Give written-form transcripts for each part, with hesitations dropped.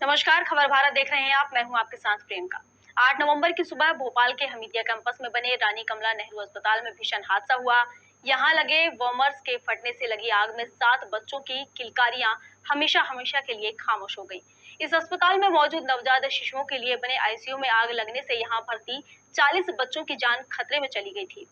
नमस्कार, खबर भारत देख रहे हैं आप। मैं हूं आपके साथ प्रियंका। 8 नवंबर की सुबह भोपाल के हमीदिया कैंपस में बने रानी कमला नेहरू अस्पताल में भीषण हादसा हुआ। यहां लगे बॉम्बर्स के फटने से लगी आग में 7 बच्चों की किलकारियां हमेशा हमेशा के लिए खामोश हो गई। इस अस्पताल में मौजूद नवजात शिशुओं के लिए बने आईसीयू में आग लगने से यहां भर्ती 40 बच्चों की जान खतरे में चली गई थी।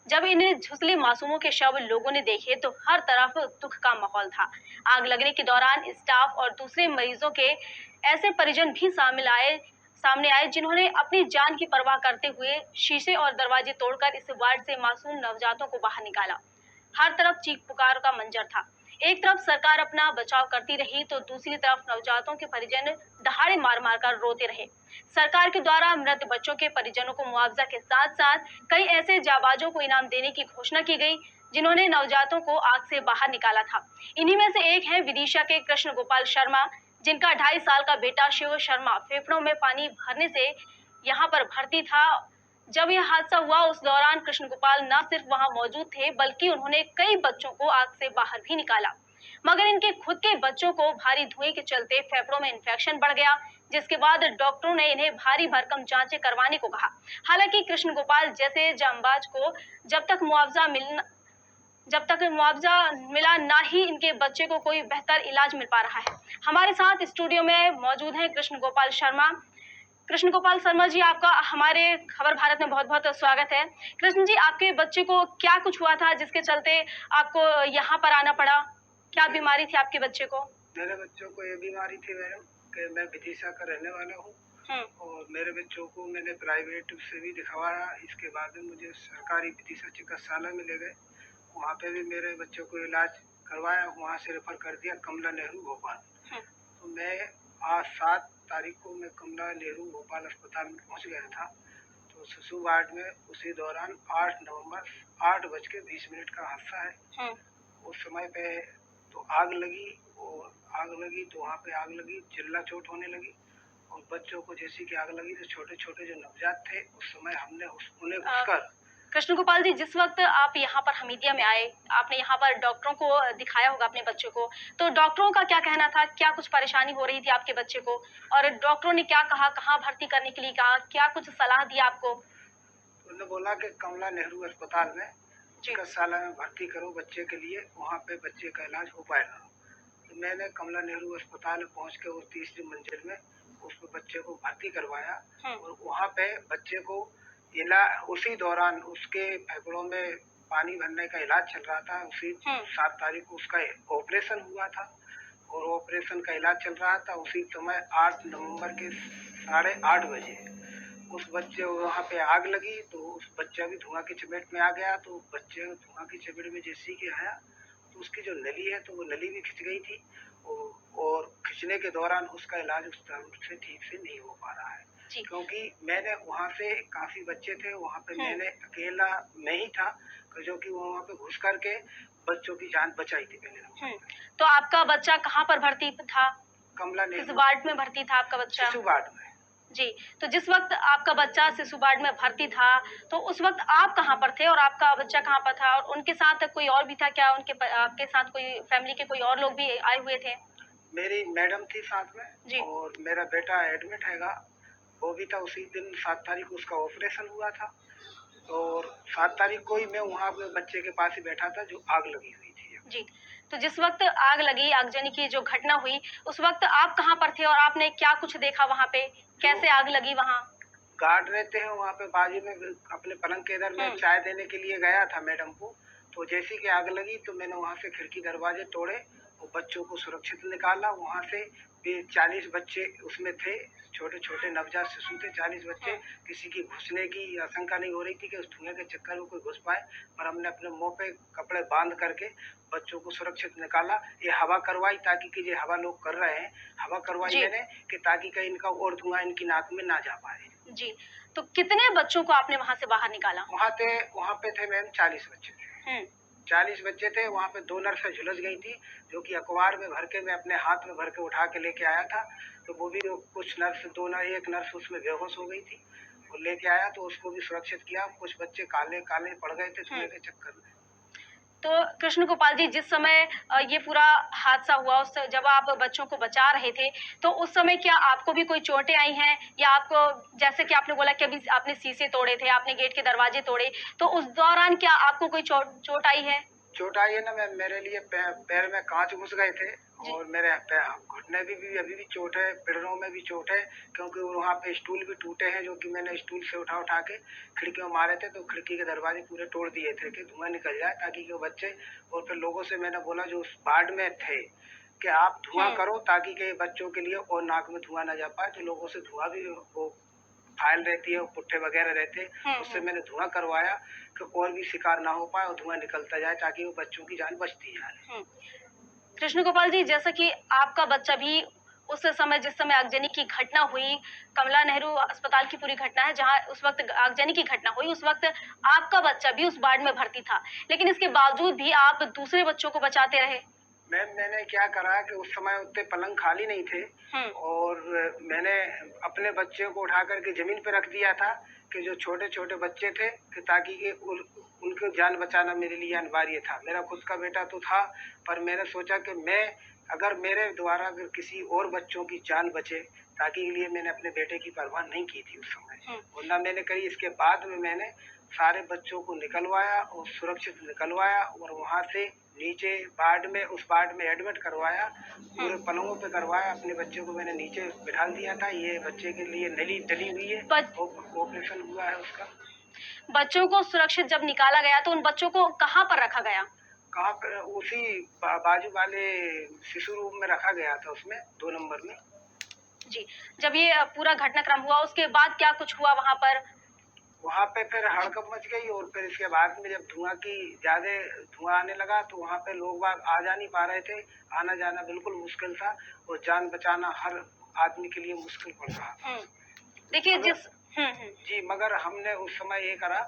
जब इन्हें झुलसे मासूमों के शव लोगों ने देखे तो हर तरफ दुख का माहौल था। आग लगने के दौरान स्टाफ और दूसरे मरीजों के ऐसे परिजन भी सामने आए जिन्होंने अपनी जान की परवाह करते हुए शीशे और दरवाजे तोड़कर इस वार्ड से मासूम नवजातों को बाहर निकाला। हर तरफ चीख पुकार का मंजर था। एक तरफ सरकार अपना बचाव करती रही तो दूसरी तरफ नवजातों के परिजन दहाड़े मार मार कर रोते रहे। सरकार के द्वारा मृत बच्चों के परिजनों को मुआवजा के साथ साथ कई ऐसे जाबाजों को इनाम देने की घोषणा की गई जिन्होंने नवजातों को आग से बाहर निकाला था। इन्हीं में से एक है विदिशा के कृष्ण गोपाल शर्मा, जिनका 2.5 साल का बेटा शिव शर्मा फेफड़ों में पानी भरने से यहाँ पर भर्ती था। जब यह हादसा हुआ उस दौरान कृष्ण गोपाल न सिर्फ वहां मौजूद थे बल्कि उन्होंने कई बच्चों को आग से बाहर भी निकाला, मगर इनके खुद के बच्चों को भारी धुएं के चलते फेफड़ों में इंफेक्शन बढ़ गया, जिसके बाद डॉक्टरों ने इन्हें भारी भरकम जांचें करवाने को कहा। हालांकि कृष्ण गोपाल जैसे जांबाज को जब तक मुआवजा मिला ना ही इनके बच्चे को कोई बेहतर इलाज मिल पा रहा है। हमारे साथ स्टूडियो में मौजूद हैं कृष्ण गोपाल शर्मा। कृष्ण गोपाल शर्मा जी, आपका हमारे खबर भारत में बहुत बहुत स्वागत है। कृष्ण जी, आपके बच्चे को क्या कुछ हुआ था जिसके चलते आपको यहाँ पर आना पड़ा? क्या बीमारी थी आपके बच्चे को? मेरे बच्चों को ये बीमारी थी मैडम कि मैं विदिशा का रहने वाला हूँ और मेरे बच्चों को मैंने प्राइवेट से भी दिखवाया। इसके बाद में मुझे सरकारी विदिशा चिकित्सालय में ले गए। वहाँ पे भी मेरे बच्चों को इलाज करवाया, वहाँ से रेफर कर दिया कमला नेहरू भोपाल। तो मैं आज 7 तारीख को मैं कमला नेहरू भोपाल अस्पताल में पहुँच गया था। तो शिशु वार्ड में उसी दौरान 8 नवंबर 8:20 का हादसा है। उस समय पे तो आग लगी तो वहाँ पे आग लगी, चिल्ला चोट होने लगी और बच्चों को जैसी कि आग लगी तो छोटे छोटे जो नवजात थे उस समय हमने उन्हें घुसकर। कृष्ण गोपाल जी, जिस वक्त आप यहाँ पर हमीदिया में आए, आपने यहाँ पर डॉक्टरों को दिखाया होगा अपने बच्चे को, तो डॉक्टरों का क्या कहना था? क्या कुछ परेशानी हो रही थी आपके बच्चे को और डॉक्टरों ने क्या कहा, कहाँ भर्ती करने के लिए कहा, क्या कुछ सलाह दिया आपको? उन्होंने बोला कि कमला नेहरू अस्पताल में चिकित्सालय में भर्ती करो बच्चे के लिए, वहाँ पे बच्चे का इलाज हो पाएगा। तो मैंने कमला नेहरू अस्पताल में पहुँच के उस तीसरी मंजिल में उस बच्चे को भर्ती करवाया और वहाँ पे बच्चे को उसी दौरान उसके फेफड़ों में पानी भरने का इलाज चल रहा था। उसी 7 तारीख को उसका ऑपरेशन हुआ था और ऑपरेशन का इलाज चल रहा था। उसी समय 8 नवंबर के 8:30 बजे उस बच्चे वहाँ पे आग लगी तो उस बच्चा भी धुआं की चपेट में आ गया। तो बच्चे धुआं की चपेट में जैसे ही आया तो उसकी जो नली है तो वो नली भी खिंच गई थी और खिंचने के दौरान उसका इलाज उस तरह से ठीक से नहीं हो पा रहा है, क्योंकि मैंने वहाँ से काफी बच्चे थे वहाँ पे, मैंने अकेला नहीं था जो कि वहाँ पे घुस करके बच्चों की जान बचाई थी पहले। तो आपका बच्चा कहाँ पर भर्ती था? कमला किस वार्ड में भर्ती था आपका बच्चा? शिशु वार्ड में। जी, तो जिस वक्त आपका बच्चा शिशु वार्ड में भर्ती था तो उस वक्त आप कहाँ पर थे और आपका बच्चा कहाँ पर था और उनके साथ कोई और भी था क्या? आपके साथ कोई फैमिली के कोई और लोग भी आए हुए थे? मेरी मैडम थी साथ में और मेरा बेटा एडमिट हैगा, वो भी था। उसी दिन 7 तारीख को उसका ऑपरेशन हुआ था और 7 तारीख को ही मैं वहाँ अपने बच्चे के पास ही बैठा था जो आग लगी हुई थी। जी, तो जिस वक्त आग लगी, आगजनी की जो घटना हुई, उस वक्त आप कहाँ पर थे और आपने क्या कुछ देखा वहाँ पे? कैसे आग लगी वहाँ? गार्ड रहते हैं वहाँ पे बाजू में, अपने पलंग के इधर में चाय देने के लिए गया था मैडम को। तो जैसे कि आग लगी तो मैंने वहाँ से खिड़की दरवाजे तोड़े और बच्चों को सुरक्षित निकाला। वहाँ से 40 बच्चे उसमें थे, छोटे छोटे नवजात शिशु थे 40 बच्चे। किसी की घुसने की आशंका नहीं हो रही थी कि उस धुएं के चक्कर में कोई घुस पाए, पर हमने अपने मुंह पे कपड़े बांध करके बच्चों को सुरक्षित निकाला। ये हवा करवाई ताकि कि ये हवा लोग कर रहे हैं, हवा करवाई मैंने कि ताकि कहीं इनका और धुआं इनकी नाक में ना जा पाए। जी, तो कितने बच्चों को आपने वहाँ से बाहर निकाला? वहाँ पे थे मैम 40 बच्चे थे। 40 बच्चे थे। वहाँ पे 2 नर्सें झुलस गई थी जो कि अखबार में भर के मैं अपने हाथ में भर के उठा के लेके आया था। तो वो भी कुछ नर्स एक नर्स उसमें बेहोश हो गई थी और लेके आया तो उसको भी सुरक्षित किया। कुछ बच्चे काले काले पड़ गए थे धुएं के चक्कर में। तो कृष्ण गोपाल जी, जिस समय ये पूरा हादसा हुआ, उस जब आप बच्चों को बचा रहे थे, तो उस समय क्या आपको भी कोई चोटें आई हैं? या आपको, जैसे कि आपने बोला कि अभी आपने शीशे तोड़े थे, आपने गेट के दरवाजे तोड़े, तो उस दौरान क्या आपको कोई चोट आई है? चोट आई है ना, मैं मेरे लिए पैर में कांच घुस गए थे जी। और मेरे घुटने भी अभी भी चोट है, पिड़रों में भी चोट है, क्योंकि वहाँ पे स्टूल भी टूटे हैं, जो कि मैंने स्टूल से उठा उठा के खिड़कियों मारे थे, तो खिड़की के दरवाजे पूरे तोड़ दिए थे कि धुआं निकल जाए, ताकि कि वो बच्चे, और फिर लोगों से मैंने बोला जो उस वार्ड में थे कि आप धुआं करो, ताकि के बच्चों के लिए और नाक में धुआं ना जा पाए। तो लोगों से धुआं भी, वो फाइल रहती है, पुट्ठे वगैरह रहते हैं, उससे मैंने धुआं करवाया कि और भी शिकार ना हो पाए और धुआं निकलता जाए, ताकि वो बच्चों की जान बचती जाए। कृष्ण गोपाल जी, जैसा कि आपका बच्चा भी उस समय, जिस समय आगजनी की घटना हुई, कमला नेहरू अस्पताल की पूरी घटना है, जहां उस वक्त आगजनी की घटना हुई, उस वक्त आपका बच्चा भी उस वार्ड में भर्ती था, लेकिन इसके बावजूद भी आप दूसरे बच्चों को बचाते रहे। मैंने क्या करा कि उस समय उतने पलंग खाली नहीं थे, और मैंने अपने बच्चे को उठा करके जमीन पे रख दिया था कि जो छोटे छोटे बच्चे थे, कि ताकि कि उनको जान बचाना मेरे लिए अनिवार्य था। मेरा खुद का बेटा तो था, पर मैंने सोचा कि मैं, अगर मेरे द्वारा अगर किसी और बच्चों की जान बचे, ताकि के लिए मैंने अपने बेटे की परवाह नहीं की थी उस समय, और ना मैंने करी। इसके बाद में मैंने सारे बच्चों को निकलवाया और सुरक्षित निकलवाया, और वहां से नीचे वार्ड में, उस वार्ड में एडमिट करवाया, पूरे पलंगों पे करवाया। अपने बच्चे को मैंने नीचे बिठा दिया था, ये बच्चे के लिए नली डली हुई है, ऑपरेशन हुआ है उसका। बच्चों को सुरक्षित जब निकाला गया, तो उन बच्चों को कहाँ पर रखा गया? कहाँ पर? उसी बाजू वाले शिशु रूम में रखा गया था, उसमें 2 नंबर में। जी। जब ये पूरा घटनाक्रम हुआ, उसके बाद क्या कुछ हुआ वहां पर? वहाँ पे फिर हड़कंप मच गई, और फिर इसके बाद में जब धुआं आने लगा, तो वहाँ पे लोग बाग आ जा नहीं पा रहे थे, आना जाना बिल्कुल मुश्किल था, और जान बचाना हर आदमी के लिए मुश्किल पड़ रहा था। देखिए, जी, मगर हमने उस समय ये करा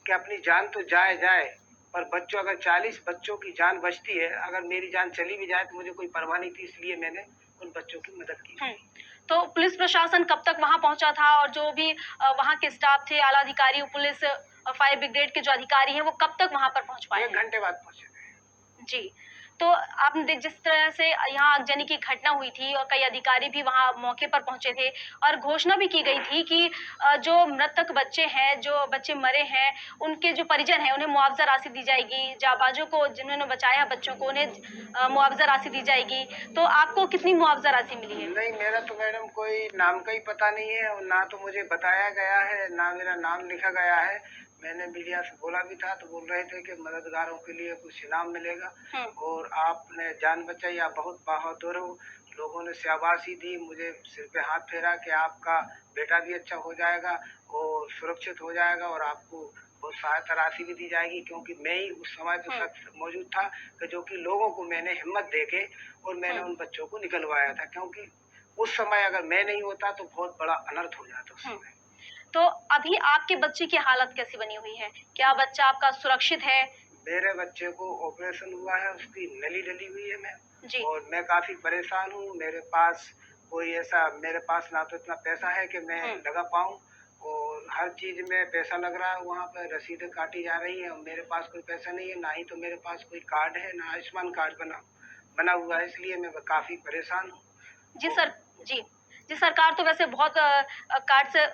कि अपनी जान तो जाए, पर बच्चों, अगर 40 बच्चों की जान बचती है, अगर मेरी जान चली भी जाए तो मुझे कोई परवाह नहीं थी, इसलिए मैंने उन बच्चों की मदद की। तो पुलिस प्रशासन कब तक वहां पहुंचा था, और जो भी वहां के स्टाफ थे, आला अधिकारी, पुलिस, फायर ब्रिगेड के जो अधिकारी हैं, वो कब तक वहां पर पहुंच पाए? 1 घंटे बाद पहुंचे थे। जी। तो आपने जिस तरह से यहाँ आगजनी की घटना हुई थी, और कई अधिकारी भी वहाँ मौके पर पहुँचे थे, और घोषणा भी की गई थी कि जो मृतक बच्चे हैं, जो बच्चे मरे हैं, उनके जो परिजन हैं, उन्हें मुआवज़ा राशि दी जाएगी। जाबाजों को, जिन्होंने बचाया बच्चों को, उन्हें मुआवज़ा राशि दी जाएगी। तो आपको कितनी मुआवज़ा राशि मिली है? नहीं, मेरा तो मैडम कोई नाम का ही पता नहीं है, और ना तो मुझे बताया गया है, ना मेरा नाम लिखा गया है। मैंने मीडिया से बोला भी था, तो बोल रहे थे कि मददगारों के लिए कुछ इनाम मिलेगा, और आपने जान बचाई, आप बहुत बहादुर हो। लोगों ने शाबाशी दी, मुझे सिर पे हाथ फेरा कि आपका बेटा भी अच्छा हो जाएगा और सुरक्षित हो जाएगा, और आपको बहुत सहायता राशि भी दी जाएगी, क्योंकि मैं ही उस समय तो शख्स मौजूद था कि जो कि लोगों को मैंने हिम्मत देके और मैंने उन बच्चों को निकलवाया था, क्योंकि उस समय अगर मैं नहीं होता तो बहुत बड़ा अनर्थ हो जाता उस समय। तो अभी आपके बच्चे की हालत कैसी बनी हुई है? क्या बच्चा आपका सुरक्षित है? मेरे बच्चे को ऑपरेशन हुआ है, उसकी नली डली हुई है मैम, जी। और मैं काफी परेशान हूँ। मेरे पास ना तो इतना पैसा है कि मैं लगा पाऊँ, और हर चीज में पैसा लग रहा है, वहाँ पे रसीदें काटी जा रही हैं, और मेरे पास कोई पैसा नहीं है, ना ही तो मेरे पास कोई कार्ड है, ना आयुष्मान कार्ड बना हुआ है, इसलिए मैं काफी परेशान हूँ। जी सर। जी। जी, सरकार तो वैसे बहुत कार्ड से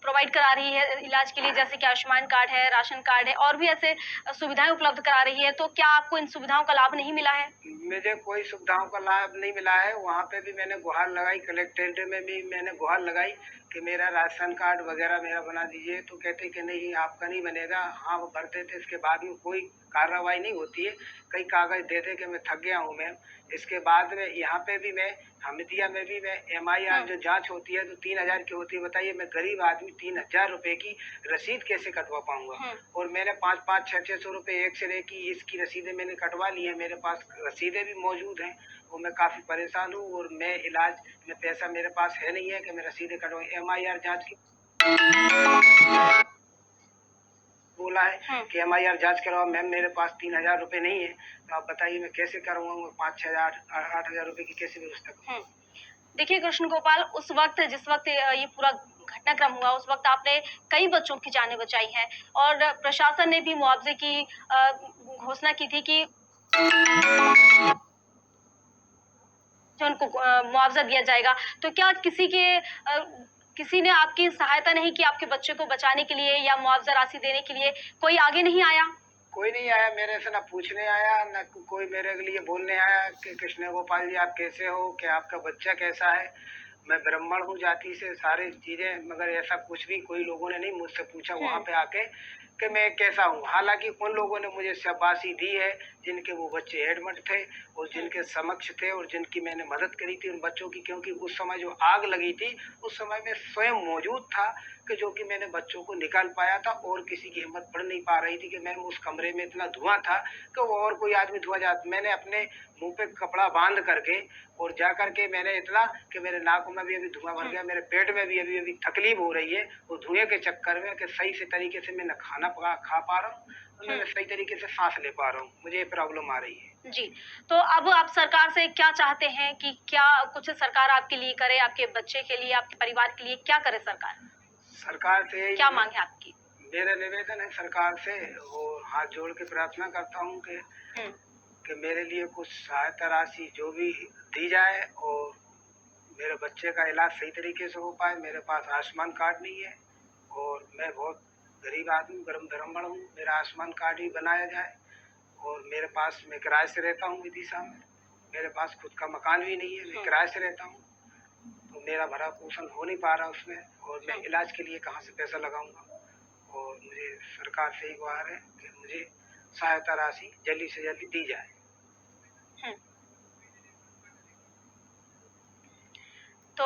प्रोवाइड करा रही है इलाज के लिए, जैसे कि आयुष्मान कार्ड है, राशन कार्ड है, और भी ऐसे सुविधाएँ उपलब्ध करा रही है। तो क्या आपको इन सुविधाओं का लाभ नहीं मिला है? मुझे कोई सुविधाओं का लाभ नहीं मिला है। वहाँ पे भी मैंने गुहार लगाई, कलेक्ट्रेट में भी मैंने गुहार लगाई कि मेरा राशन कार्ड वगैरह मेरा बना दीजिए, तो कहते कि नहीं, आपका नहीं बनेगा। हाँ, वो भरते थे, इसके बाद में कोई कार्रवाई नहीं होती है। कई कागज दे दे के मैं थक गया हूँ मैम। इसके बाद में यहाँ पे भी मैं, हमीदिया में भी मैं, MIR जो जांच होती है तो 3000 की होती है। बताइए, मैं गरीब आदमी 3000 रुपए की रसीद कैसे कटवा पाऊंगा? और मैंने 5-5, 600 रुपए एक्सरे की, इसकी रसीदें मैंने कटवा ली है, मेरे पास रसीदें भी मौजूद हैं, और मैं काफी परेशान हूँ, और मैं इलाज में पैसा मेरे पास है नहीं है कि मैं रसीदें कटवाऊँ। MIR जांच की बोला है कि MIR जांच करवाओ। मैम, मेरे पास 3000 रुपए नहीं है, तो आप बताइए मैं कैसे करवाऊंगा? 5-6 8 हजार रुपए की कैसे व्यवस्था करूँ? देखिए कृष्ण गोपाल, उस वक्त, जिस वक्त ये पूरा घटनाक्रम हुआ उस वक्त आपने कई बच्चों की जानें बचाई हैं और प्रशासन ने भी मुआवजे की घोषणा की थी कि जो उनको मुआवजा दिया जाएगा। तो क्या किसी ने आपकी सहायता नहीं की आपके बच्चे को बचाने के लिए या मुआवजा राशि देने के लिए? कोई आगे नहीं आया? कोई नहीं आया मेरे से, ना पूछने आया, ना कोई मेरे लिए बोलने आया कि कृष्ण गोपाल जी आप कैसे हो, कि आपका बच्चा कैसा है। मैं ब्राह्मण हूँ जाति से, सारी चीज़ें, मगर ऐसा कुछ भी कोई लोगों ने नहीं मुझसे पूछा वहाँ पे आके कि मैं कैसा हूँ। हालांकि उन लोगों ने मुझे शाबाशी दी है जिनके वो बच्चे एडमिट थे और जिनके समक्ष थे और जिनकी मैंने मदद करी थी उन बच्चों की, क्योंकि उस समय जो आग लगी थी उस समय मैं स्वयं मौजूद था कि जो कि मैंने बच्चों को निकाल पाया था। और किसी की हिम्मत पड़ नहीं पा रही थी कि मैम उस कमरे में इतना धुआं था कि वो और कोई आदमी धुआं जाता। मैंने अपने मुंह पे कपड़ा बांध करके और जा करके मैंने इतना कि मेरे नाक में भी अभी धुआं भर गया, मेरे पेट में भी अभी अभी तकलीफ हो रही है वो धुएं के चक्कर में, कि सही से तरीके से मैं न खाना खा पा रहा हूँ और मैं सही तरीके से सांस ले पा रहा हूँ। मुझे ये प्रॉब्लम आ रही है। जी, तो अब आप सरकार से क्या चाहते हैं कि क्या कुछ सरकार आपके लिए करे, आपके बच्चे के लिए, आपके परिवार के लिए क्या करे सरकार? सरकार से क्या मांग है आपकी? मेरा निवेदन है सरकार से और हाथ जोड़ के प्रार्थना करता हूँ कि मेरे लिए कुछ सहायता राशि जो भी दी जाए और मेरे बच्चे का इलाज सही तरीके से हो पाए। मेरे पास आयुष्मान कार्ड नहीं है और मैं बहुत गरीब आदमी ब्राह्मण हूँ, मेरा आयुष्मान कार्ड ही बनाया जाए। और मेरे पास, मैं किराए से रहता हूँ विदिशा में, मेरे पास खुद का मकान भी नहीं है, मैं किराए से रहता हूँ, तो मेरा भरा पोषण हो नहीं पा रहा उसमें और मैं इलाज के लिए कहाँ से पैसा लगाऊंगा। और मुझे सरकार से ही गुहार है कि मुझे सहायता राशि जल्दी से जल्दी दी जाए। तो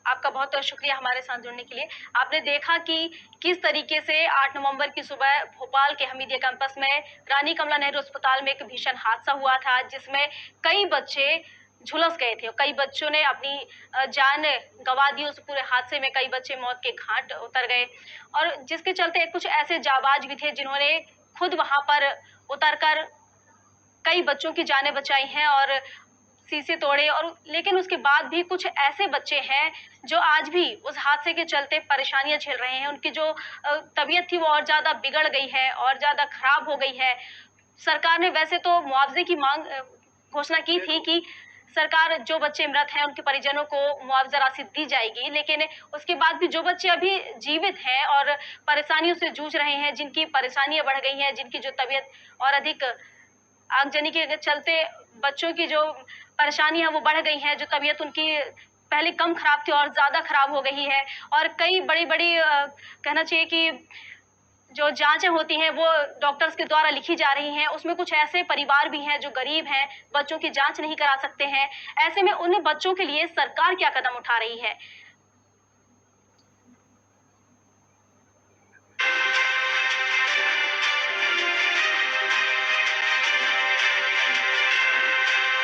आपका बहुत शुक्रिया हमारे साथ जुड़ने के लिए। आपने देखा कि किस तरीके से 8 नवंबर की सुबह भोपाल के हमीदिया कैंपस में रानी कमला नेहरू अस्पताल में एक भीषण हादसा हुआ था, जिसमें कई बच्चे झुलस गए थे और कई बच्चों ने अपनी जान गंवा दी। उस पूरे हादसे में कई बच्चे मौत के घाट उतर गए और जिसके चलते कुछ ऐसे जाबाज भी थे जिन्होंने खुद वहां पर उतरकर कई बच्चों की जानें बचाई हैं और शीशे तोड़े। और लेकिन उसके बाद भी कुछ ऐसे बच्चे हैं जो आज भी उस हादसे के चलते परेशानियां झेल रहे हैं। उनकी जो तबीयत थी वो और ज्यादा बिगड़ गई है और ज्यादा खराब हो गई है। सरकार ने वैसे तो मुआवजे की घोषणा की थी कि सरकार जो बच्चे मृत हैं उनके परिजनों को मुआवजा राशि दी जाएगी, लेकिन उसके बाद भी जो बच्चे अभी जीवित हैं और परेशानियों से जूझ रहे हैं, जिनकी परेशानियां बढ़ गई हैं, जिनकी जो तबीयत और अधिक आगजनी के चलते बच्चों की जो परेशानी है वो बढ़ गई है, जो तबीयत उनकी पहले कम खराब थी और ज़्यादा खराब हो गई है। और कई बड़ी-बड़ी कहना चाहिए कि जो जाँचें होती हैं वो डॉक्टर्स के द्वारा लिखी जा रही हैं, उसमें कुछ ऐसे परिवार भी हैं जो गरीब हैं, बच्चों की जाँच नहीं करा सकते हैं। ऐसे में उन बच्चों के लिए सरकार क्या कदम उठा रही है?